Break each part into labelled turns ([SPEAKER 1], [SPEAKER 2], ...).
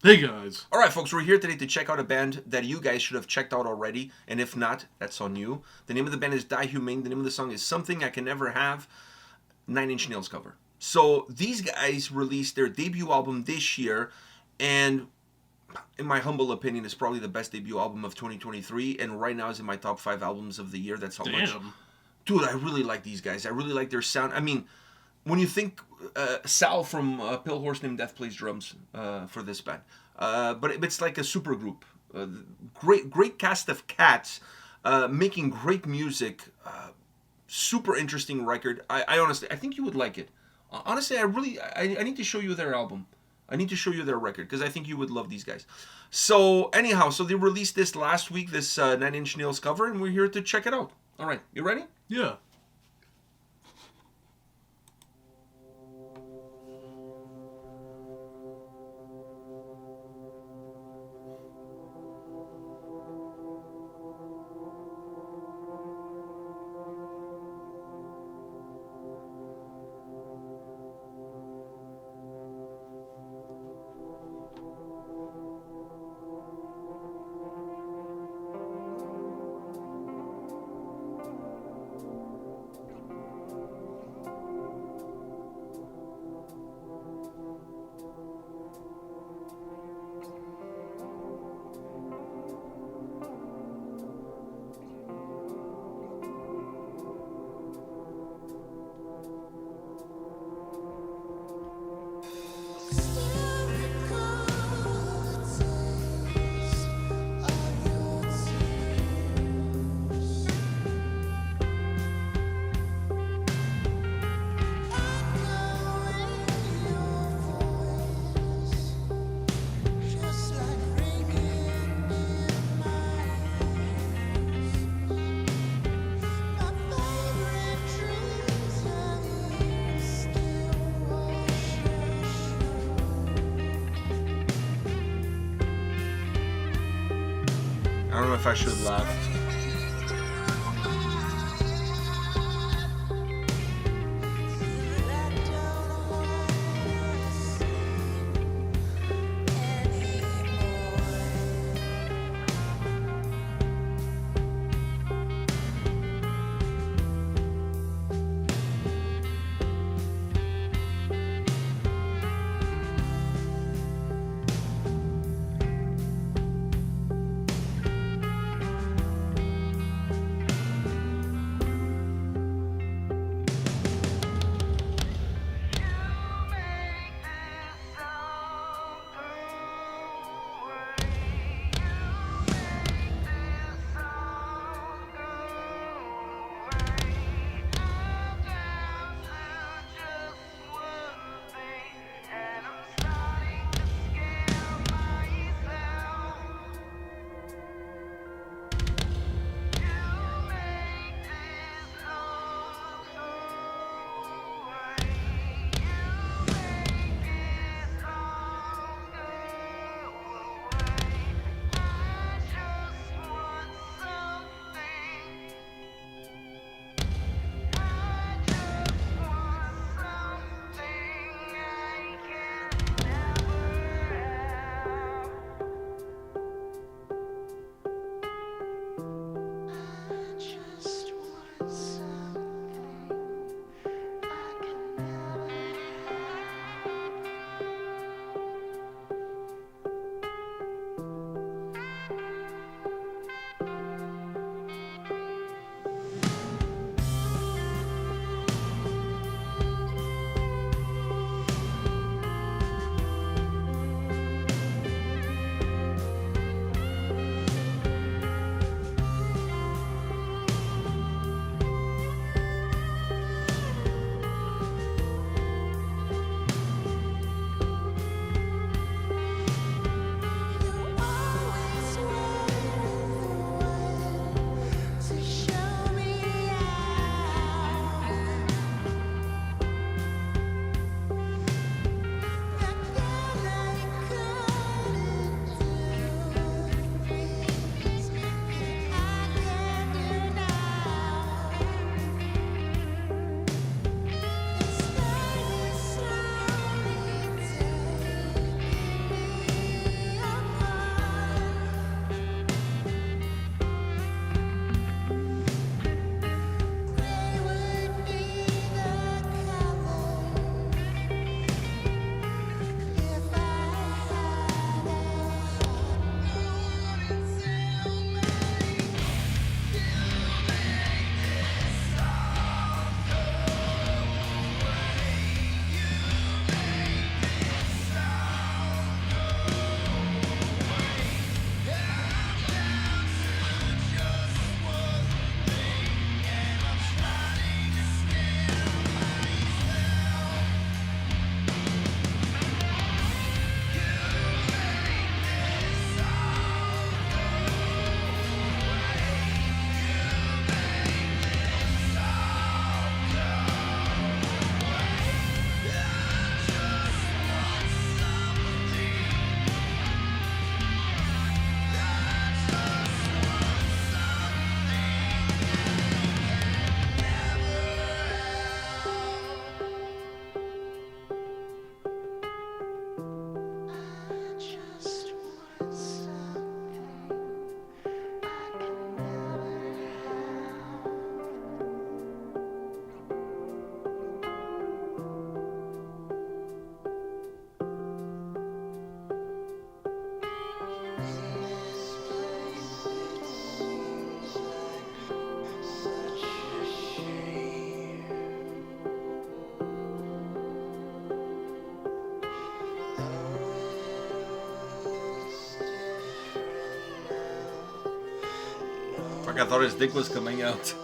[SPEAKER 1] Hey guys.
[SPEAKER 2] All right, folks, we're here today to check out a band that you guys should have checked out already, and if not, that's on you. The name of the band is DieHumane. The name of the song is Something I Can Never Have, Nine Inch Nails cover. So these guys released their debut album this year, and in my humble opinion, is probably the best debut album of 2023, and right now is in my top 5 albums of the year. That's how much.
[SPEAKER 1] Damn.
[SPEAKER 2] Dude, I really like these guys. I really like their sound. I mean, when you think Sal from Pale Horse Named Death plays drums for this band, but it's like a super group. Great cast of cats making great music. Super interesting record. I honestly, I think you would like it. Honestly, I need to show you their album. I need to show you their record because I think you would love these guys. So anyhow, so they released this last week, this Nine Inch Nails cover, and we're here to check it out. All right, you ready?
[SPEAKER 1] Yeah.
[SPEAKER 2] I don't know if I should laugh. I thought his dick was coming out.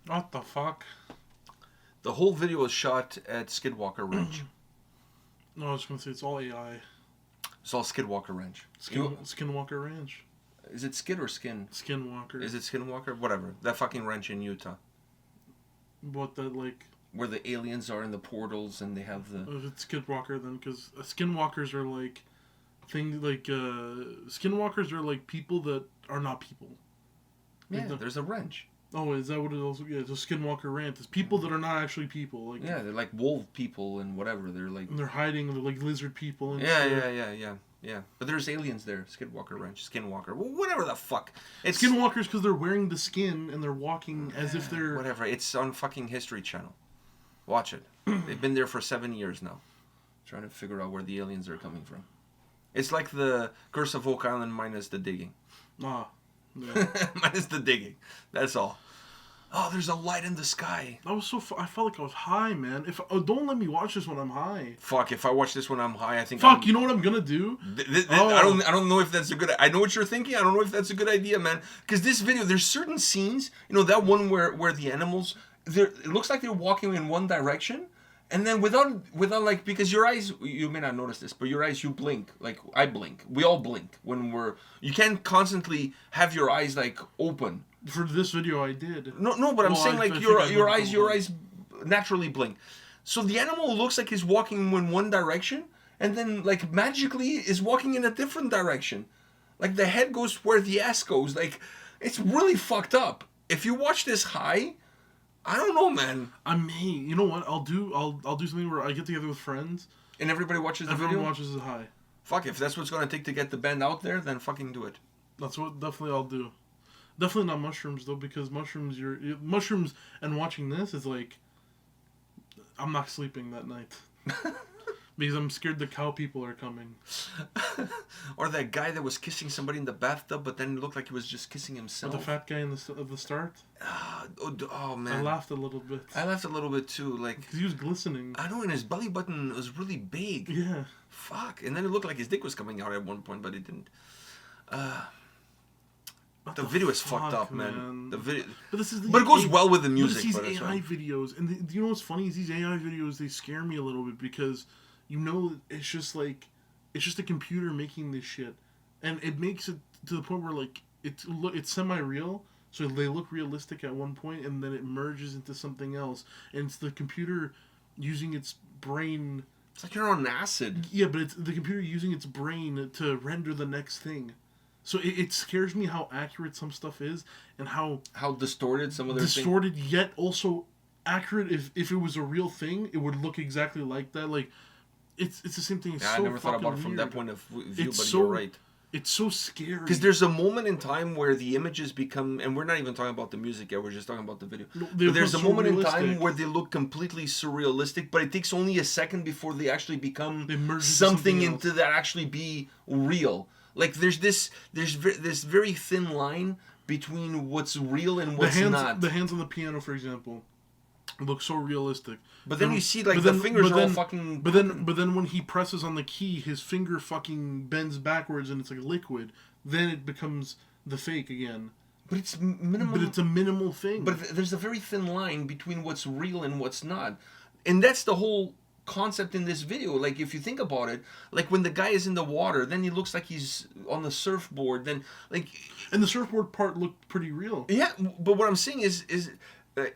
[SPEAKER 1] What the fuck?
[SPEAKER 2] The whole video was shot at Skidwalker Ranch.
[SPEAKER 1] No, I was going to say it's all AI.
[SPEAKER 2] It's all Skidwalker Ranch.
[SPEAKER 1] Skinwalker Ranch.
[SPEAKER 2] Is it Skid or Skin?
[SPEAKER 1] Skinwalker.
[SPEAKER 2] Is it Skinwalker? Whatever. That fucking ranch in Utah.
[SPEAKER 1] What, that, like...
[SPEAKER 2] Where the aliens are in the portals and they have the...
[SPEAKER 1] If it's Skidwalker, then, because Skinwalkers are, like... Things like, Skinwalkers are, like, people that are not people.
[SPEAKER 2] Yeah,
[SPEAKER 1] like
[SPEAKER 2] there's a ranch.
[SPEAKER 1] Oh, is that what it also... Yeah, it's a Skinwalker Ranch. It's people that are not actually people. Like
[SPEAKER 2] yeah, they're like wolf people and whatever. They're like...
[SPEAKER 1] And they're hiding. They're like lizard people and
[SPEAKER 2] yeah,
[SPEAKER 1] shit.
[SPEAKER 2] yeah. Yeah, but there's aliens there. Skinwalker Ranch, Skinwalker, whatever the fuck. It's
[SPEAKER 1] Skinwalkers because they're wearing the skin and they're walking as if they're
[SPEAKER 2] whatever. It's on fucking History Channel. Watch it. They've been there for 7 years now, trying to figure out where the aliens are coming from. It's like the Curse of Oak Island minus the digging.
[SPEAKER 1] Ah, yeah.
[SPEAKER 2] Minus the digging. That's all. Oh, there's a light in the sky.
[SPEAKER 1] I was so I felt like I was high, man. Don't let me watch this when I'm high.
[SPEAKER 2] Fuck, if I watch this when I'm high, I think
[SPEAKER 1] you know what I'm gonna do?
[SPEAKER 2] I don't know if that's a good... I know what you're thinking. I don't know if that's a good idea, man. Because this video, there's certain scenes, that one where the animals, it looks like they're walking in one direction, and then without like, because your eyes, you may not notice this, but your eyes, you blink. Like, I blink. We all blink when you can't constantly have your eyes, like, open.
[SPEAKER 1] For this video, I did.
[SPEAKER 2] No, but I'm saying, like, your eyes naturally blink. So the animal looks like he's walking in one direction, and then, like, magically is walking in a different direction. Like, the head goes where the ass goes. Like, it's really fucked up. If you watch this high, I don't know, man.
[SPEAKER 1] I may. You know what? I'll do something where I get together with friends.
[SPEAKER 2] And everybody watches the video?
[SPEAKER 1] Everyone watches it high.
[SPEAKER 2] Fuck, if that's what it's going to take to get the band out there, then fucking do it.
[SPEAKER 1] That's what definitely I'll do. Definitely not mushrooms, though, because mushrooms and watching this is like, I'm not sleeping that night. Because I'm scared the cow people are coming.
[SPEAKER 2] Or that guy that was kissing somebody in the bathtub, but then it looked like he was just kissing himself.
[SPEAKER 1] Or the fat guy at the start.
[SPEAKER 2] Oh, man.
[SPEAKER 1] I laughed a little bit.
[SPEAKER 2] I laughed a little bit, too. Like,
[SPEAKER 1] because he was glistening.
[SPEAKER 2] I know, and his belly button was really big.
[SPEAKER 1] Yeah.
[SPEAKER 2] Fuck. And then it looked like his dick was coming out at one point, but it didn't. The video is fucked up, man. The video, but it goes well with the music.
[SPEAKER 1] But it's these AI videos, and you know what's funny is these AI videos, they scare me a little bit because it's just a computer making this shit, and it makes it to the point where like it's semi-real, so they look realistic at one point, and then it merges into something else, and it's the computer using its brain.
[SPEAKER 2] It's like you're on acid.
[SPEAKER 1] Yeah, but it's the computer using its brain to render the next thing. So it scares me how accurate some stuff is, and how
[SPEAKER 2] distorted some of their
[SPEAKER 1] distorted yet also accurate. If it was a real thing, it would look exactly like that. Like it's the same thing.
[SPEAKER 2] I never thought about it from that point of view, but you're right.
[SPEAKER 1] It's so scary.
[SPEAKER 2] Because there's a moment in time where the images become, and we're not even talking about the music yet, we're just talking about the video. No, but there's a moment in time where they look completely surrealistic, but it takes only a second before they actually become something into that actually be real. Like there's this very thin line between what's real and what's not.
[SPEAKER 1] The hands on the piano, for example, look so realistic.
[SPEAKER 2] But then you see like the fingers are all fucking.
[SPEAKER 1] But then when he presses on the key, his finger fucking bends backwards and it's like liquid. Then it becomes the fake again.
[SPEAKER 2] But it's minimal.
[SPEAKER 1] But it's a minimal thing.
[SPEAKER 2] But there's a very thin line between what's real and what's not, and that's the whole concept in this video. Like if you think about it, like when the guy is in the water, then he looks like he's on the surfboard, then like,
[SPEAKER 1] and the surfboard part looked pretty real.
[SPEAKER 2] Yeah, but what I'm saying is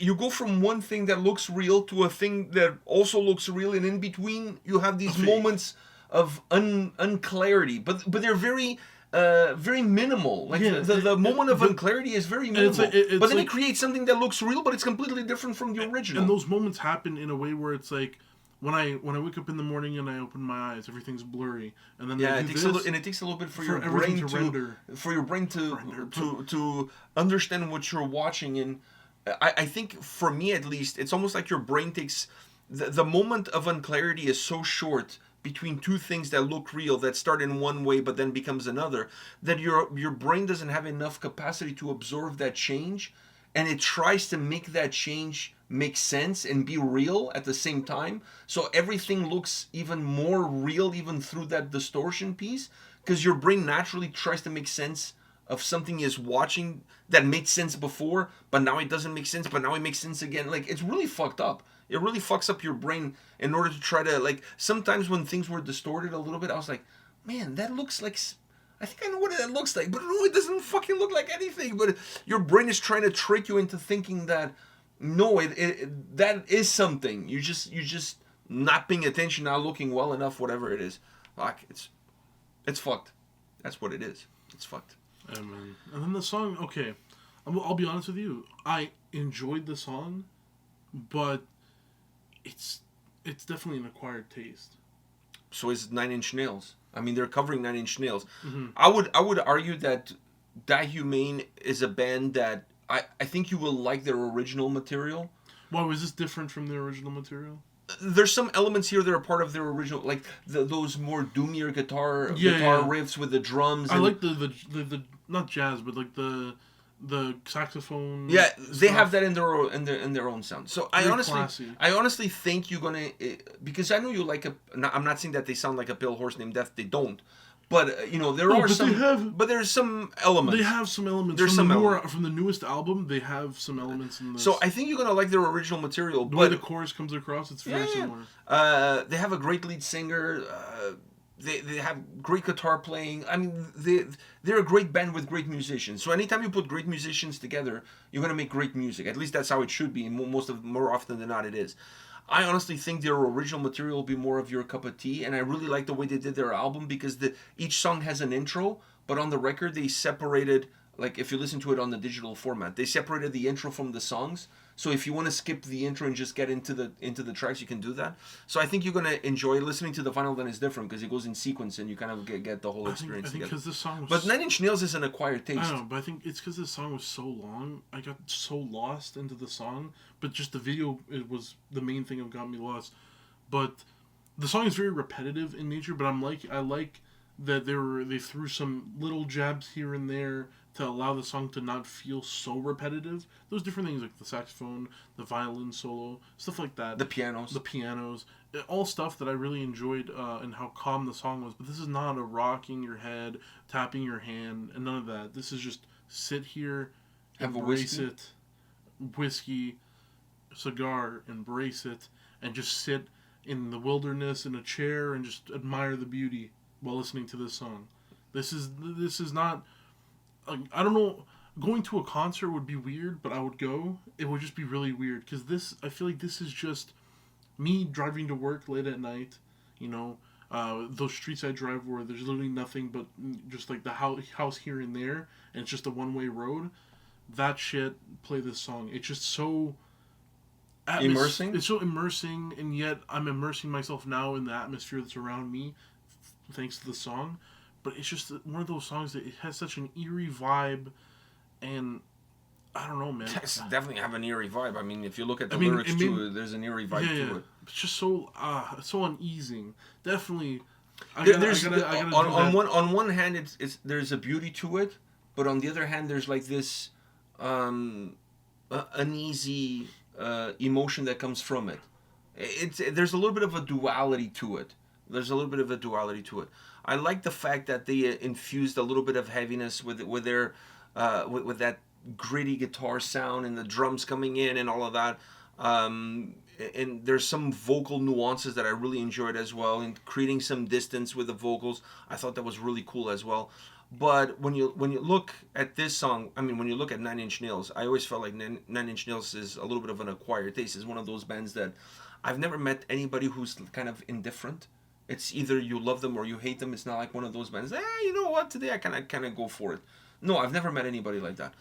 [SPEAKER 2] you go from one thing that looks real to a thing that also looks real, and in between you have these moments of unclarity, but they're very minimal. Like the moment of unclarity is very minimal. But then it creates something that looks real, but it's completely different from the original.
[SPEAKER 1] And those moments happen in a way where it's like, when I wake up in the morning and I open my eyes, everything's blurry, and then
[SPEAKER 2] it takes a little bit for your brain to understand what you're watching. And I think for me at least, it's almost like your brain takes the moment of unclarity is so short between two things that look real, that start in one way but then becomes another, that your brain doesn't have enough capacity to absorb that change, and it tries to make that change make sense and be real at the same time. So everything looks even more real even through that distortion piece, because your brain naturally tries to make sense of something is watching that made sense before, but now it doesn't make sense, but now it makes sense again. Like, it's really fucked up. It really fucks up your brain in order to try to, like, sometimes when things were distorted a little bit, I was like, man, that looks like, I think I know what that looks like, but no, it doesn't fucking look like anything. But your brain is trying to trick you into thinking that, no, that is something. You just not paying attention, not looking well enough, whatever it is. Like, it's fucked. That's what it is. It's fucked.
[SPEAKER 1] Yeah, man. And then the song, okay, I'll be honest with you. I enjoyed the song, but it's definitely an acquired taste.
[SPEAKER 2] So is 9 Inch Nails. I mean, they're covering Nine Inch Nails.
[SPEAKER 1] Mm-hmm.
[SPEAKER 2] I would argue that DieHumane is a band that I think you will like their original material.
[SPEAKER 1] Wow, is this different from the original material?
[SPEAKER 2] There's some elements here that are part of their original, like those more doomier guitar riffs with the drums.
[SPEAKER 1] I like the not jazz, but like the saxophone.
[SPEAKER 2] Yeah, they
[SPEAKER 1] stuff.
[SPEAKER 2] have that in their own sound. So I
[SPEAKER 1] classy.
[SPEAKER 2] honestly think you're gonna, because I know you like I'm not saying that they sound like a pale horse named Death. They don't. But there are some. But there's some elements.
[SPEAKER 1] They have some elements.
[SPEAKER 2] There's
[SPEAKER 1] from the newest album. They have some elements in this.
[SPEAKER 2] So I think you're gonna like their original material.
[SPEAKER 1] The way the chorus comes across, it's very similar.
[SPEAKER 2] They have a great lead singer. They have great guitar playing. I mean, they're a great band with great musicians. So anytime you put great musicians together, you're gonna make great music. At least that's how it should be. And more often than not, it is. I honestly think their original material will be more of your cup of tea, and I really like the way they did their album because each song has an intro, but on the record they separated, like if you listen to it on the digital format, they separated the intro from the songs. So if you want to skip the intro and just get into the tracks, you can do that. So I think you're gonna enjoy listening to the vinyl. Then it's different because it goes in sequence and you kind of get the whole experience.
[SPEAKER 1] I think because this song was.
[SPEAKER 2] But Nine Inch Nails is an acquired taste.
[SPEAKER 1] I don't know, but I think it's because this song was so long. I got so lost into the song, but just the video, it was the main thing that got me lost. But the song is very repetitive in nature. But I like that they threw some little jabs here and there to allow the song to not feel so repetitive. Those different things like the saxophone, the violin solo, stuff like that.
[SPEAKER 2] The pianos.
[SPEAKER 1] All stuff that I really enjoyed and how calm the song was. But this is not a rocking your head, tapping your hand, and none of that. This is just sit here, embrace it, whiskey, cigar, embrace it, and just sit in the wilderness in a chair and just admire the beauty while listening to this song. This is not... I don't know. Going to a concert would be weird, but I would go. It would just be really weird because I feel like this is just me driving to work late at night. Those streets I drive where there's literally nothing but just like the house here and there, and it's just a one-way road. That shit. Play this song. It's just so
[SPEAKER 2] immersing.
[SPEAKER 1] It's so immersing, and yet I'm immersing myself now in the atmosphere that's around me, thanks to the song. But it's just one of those songs that it has such an eerie vibe, and I don't know, man.
[SPEAKER 2] It definitely have an eerie vibe. I mean, if you look at the lyrics too, there's an eerie vibe to it.
[SPEAKER 1] It's just so uneasing. Definitely.
[SPEAKER 2] On one hand, it's there's a beauty to it, but on the other hand, there's like this uneasy emotion that comes from it. There's a little bit of a duality to it. I like the fact that they infused a little bit of heaviness with their with that gritty guitar sound and the drums coming in and all of that. And there's some vocal nuances that I really enjoyed as well, and creating some distance with the vocals. I thought that was really cool as well. But when you look at this song, I mean, when you look at Nine Inch Nails, I always felt like Nine Inch Nails is a little bit of an acquired taste. It's one of those bands that I've never met anybody who's kind of indifferent. It's either you love them or you hate them. It's not like one of those bands. You know what? Today I kind of go for it. No, I've never met anybody like that.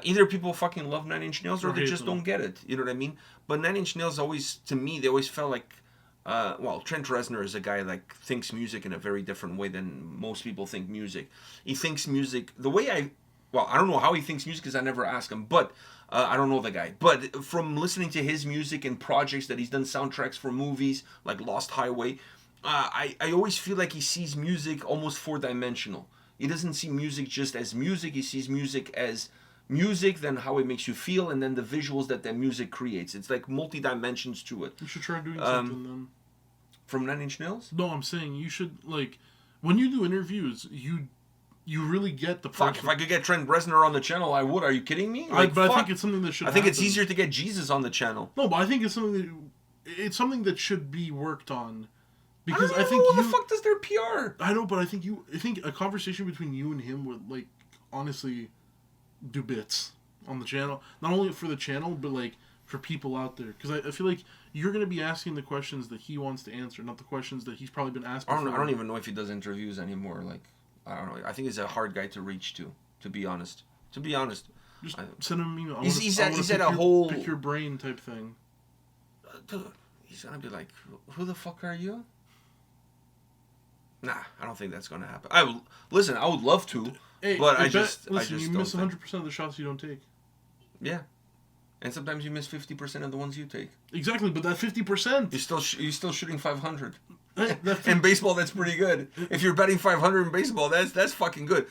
[SPEAKER 2] Either people fucking love Nine Inch Nails or they just don't get it. You know what I mean? But Nine Inch Nails always, to me, they always felt like, Trent Reznor is a guy that thinks music in a very different way than most people think music. He thinks music the way I don't know how he thinks music because I never ask him, but I don't know the guy. But from listening to his music and projects that he's done soundtracks for movies like Lost Highway, I always feel like he sees music almost four-dimensional. He doesn't see music just as music. He sees music as music, then how it makes you feel, and then the visuals that music creates. It's like multi-dimensions to it.
[SPEAKER 1] You should try doing something then.
[SPEAKER 2] From Nine Inch Nails?
[SPEAKER 1] No, I'm saying you should, like, when you do interviews, you really get the person.
[SPEAKER 2] Fuck, if I could get Trent Reznor on the channel, I would. Are you kidding me?
[SPEAKER 1] But I think it's something that should
[SPEAKER 2] I think it's easier to get Jesus on the channel.
[SPEAKER 1] No, but I think it's something that should be worked on. Because
[SPEAKER 2] I think who the fuck does their PR?
[SPEAKER 1] I know, but I think a conversation between you and him would, like, honestly do bits on the channel. Not only for the channel, but, like, for people out there. Because I feel like you're going to be asking the questions that he wants to answer, not the questions that he's probably been asked before.
[SPEAKER 2] I don't even know if he does interviews anymore. Like, I don't know. I think he's a hard guy to reach to be honest.
[SPEAKER 1] Just send him an email.
[SPEAKER 2] He's at a whole...
[SPEAKER 1] Pick your brain type thing.
[SPEAKER 2] Dude, he's going to be like, who the fuck are you? Nah, I don't think that's gonna happen. I would love to,
[SPEAKER 1] Hey,
[SPEAKER 2] but I
[SPEAKER 1] listen,
[SPEAKER 2] just
[SPEAKER 1] you
[SPEAKER 2] don't
[SPEAKER 1] miss
[SPEAKER 2] think.
[SPEAKER 1] 100% of the shots you don't take.
[SPEAKER 2] Yeah, and sometimes you miss 50% of the ones you take.
[SPEAKER 1] Exactly, but that 50%.
[SPEAKER 2] You're still shooting 500.
[SPEAKER 1] That
[SPEAKER 2] In baseball, that's pretty good. If you're batting 500 in baseball, that's fucking good.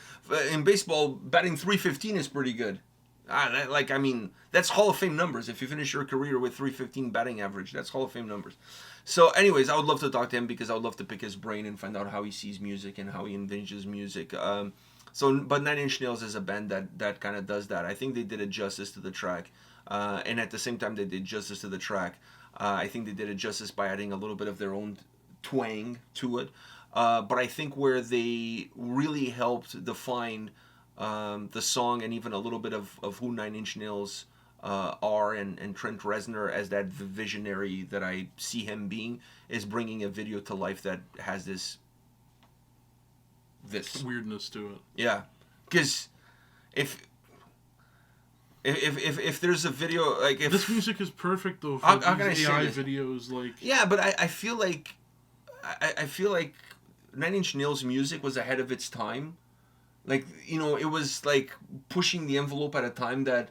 [SPEAKER 2] In baseball, batting 315 is pretty good. That's Hall of Fame numbers. If you finish your career with 315 batting average, that's Hall of Fame numbers. So, anyways, I would love to talk to him because I would love to pick his brain and find out how he sees music and how he envisions music. But Nine Inch Nails is a band that kind of does that. I think they did it justice to the track, and at the same time they did justice to the track. I think they did it justice by adding a little bit of their own twang to it. But I think where they really helped define the song and even a little bit of who Nine Inch Nails are and Trent Reznor as that visionary that I see him being is bringing a video to life that has this
[SPEAKER 1] weirdness to it.
[SPEAKER 2] Yeah, because if there's a video like if
[SPEAKER 1] this music is perfect though for
[SPEAKER 2] how can I
[SPEAKER 1] these
[SPEAKER 2] say
[SPEAKER 1] AI
[SPEAKER 2] this?
[SPEAKER 1] videos, like
[SPEAKER 2] Yeah, but I feel like I feel like Nine Inch Nails music was ahead of its time. Like, it was like pushing the envelope at a time that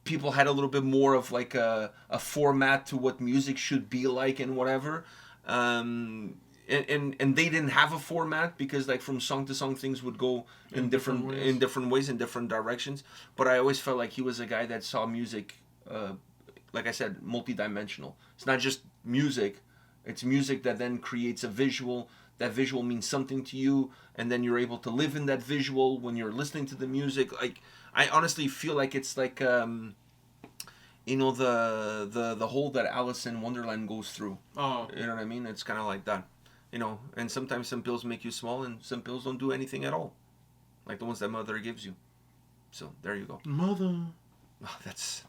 [SPEAKER 2] people had a little bit more of like a format to what music should be like and whatever. And they didn't have a format because like from song to song things would go in different ways, in different directions. But I always felt like he was a guy that saw music, like I said, multidimensional. It's not just music. It's music that then creates a visual. That visual means something to you, and then you're able to live in that visual when you're listening to the music. Like, I honestly feel like it's like, the hole that Alice in Wonderland goes through.
[SPEAKER 1] oh,
[SPEAKER 2] You know what I mean? It's kind of like that. And sometimes some pills make you small, and some pills don't do anything at all, like the ones that Mother gives you. So there you go.
[SPEAKER 1] Mother.
[SPEAKER 2] Oh, that's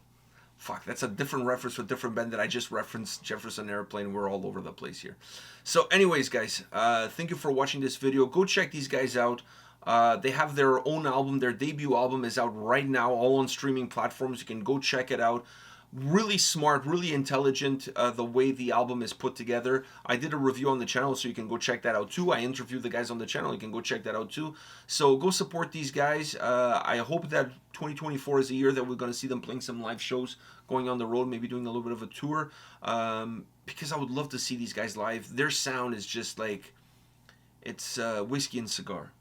[SPEAKER 2] a different reference for a different band that I just referenced, Jefferson Airplane. We're all over the place here. So anyways, guys, thank you for watching this video. Go check these guys out. They have their own album. Their debut album is out right now, all on streaming platforms. You can go check it out. Really smart, really intelligent, the way the album is put together. I did a review on the channel, so you can go check that out too. I interviewed the guys on the channel. You can go check that out too. So go support these guys. I hope that 2024 is a year that we're going to see them playing some live shows, going on the road, maybe doing a little bit of a tour. Because I would love to see these guys live. Their sound is just like, it's whiskey and cigar.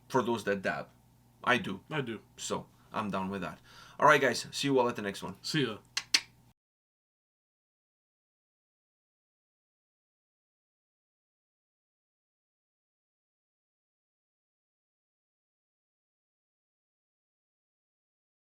[SPEAKER 2] For those that dab. I do.
[SPEAKER 1] I do.
[SPEAKER 2] So I'm down with that. All right, guys. See you all at the next one.
[SPEAKER 1] See ya.